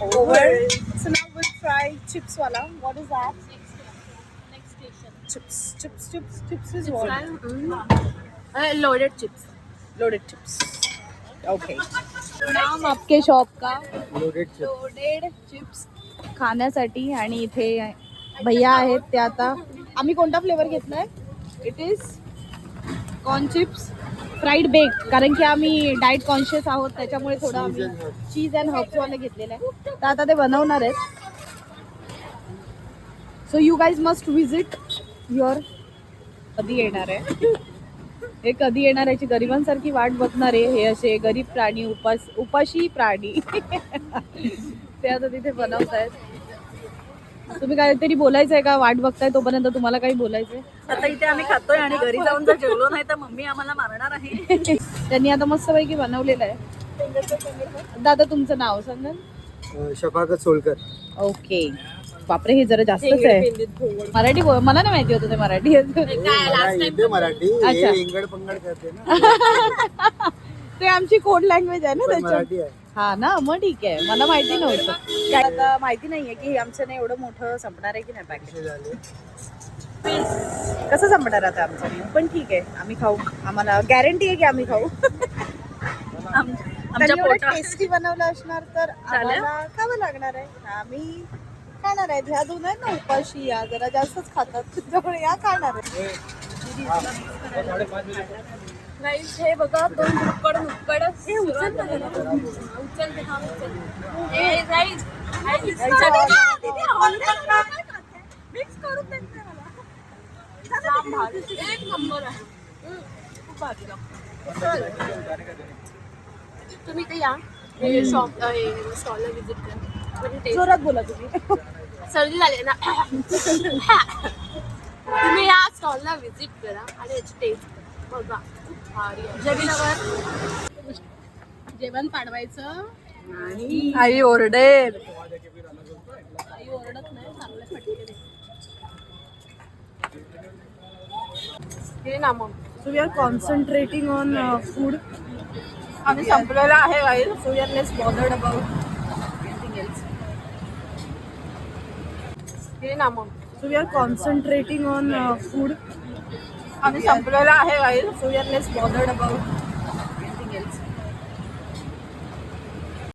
over. So now we'll try chips wala. What is that? Next station. Chips is what? Loaded chips. Loaded chips. Okay. नाम आपके shop का Loaded loaded chips खाण्यासाठी. आणि इथे भैया आहेत ते आता. आम्ही कोणता फ्लेवर घेतलाय? It is corn chips fried bake, कारण की आम्ही डाएट कॉन्शियस आहोत त्याच्यामुळे थोडं आम्ही चीज अँड हर्ब्स वाले घेतलेलं आहे. तर आता ते बनवणार आहेत. So you guys must visit your. कधी येणार आहे हे, कधी येणार याची गरिबांसारखी वाट बघणार आहे हे असे गरीब प्राणी, उपाशी प्राणी. ते आता तिथे बनवत आहेत. तुम्ही काहीतरी बोलायचंय का? वाट बघताय तोपर्यंत तुम्हाला काही बोलायचंय? आता इथे आम्ही खातोय आणि घरी जाऊन जर जेवलो नाही तर मम्मी आम्हाला मारणार आहे. त्यांनी आता मस्तपैकी बनवलेलं आहे. दादा तुमचं नाव सांगा. शफाकत सोलकर. ओके. बापरे, हे जरा जास्तच आहे. मराठी मला नाही माहिती होतं ते मराठी. मराठी अच्छा. इंगड पंगड करते ना. ते आमची कोड लँग्वेज आहे ना पण त्याच्यात. मराठी आहे. हा ना, मग ठीक आहे. मला माहिती नव्हतं. आता माहिती नाहीये की आमचं नाही एवढं मोठं संपणार आहे की नाही पॅकेज. कसे झाले? कसं संपणार आता आमचं, पण ठीक आहे आम्ही खाऊ. आम्हाला गॅरंटी आहे की आम्ही खाऊ. आमच्या पोटात टेस्टी बनवलं असणार तर आम्हाला खावं लागणार आहे. आम्ही खाणार आहेत. ह्या दोन आहेत ना उपाशी, या जरा जास्तच खातात त्याच्यामुळे या खाणार आहे. गाईस हे बघा, दोन नुक्कड हे उचल ना जरा. उचल ते, हा उचल. ए गाईस मिक्स करून देते मला. एक नंबर आहे. खूप भारी लागतं. तुम्ही ते या शॉप स्टॉलला विजिट करा. जोरात बोला तुम्ही. सर्दी झाली ना. तुम्ही या स्टॉलला विजिट करा आणि याची टेस्ट बघा. खूप भारी आहे. जेवण पाडवायचं आणि आई ओरडेल. आई ओरडत नाही, चांगले फटके दे. हे ना मग so we are concentrating on food. आम्ही संपलेला आहे गाईस. So we are less bothered about anything else. हे ना मग So we are concentrating on food. आम्ही संपलेला आहे गाईस. So we are less bothered about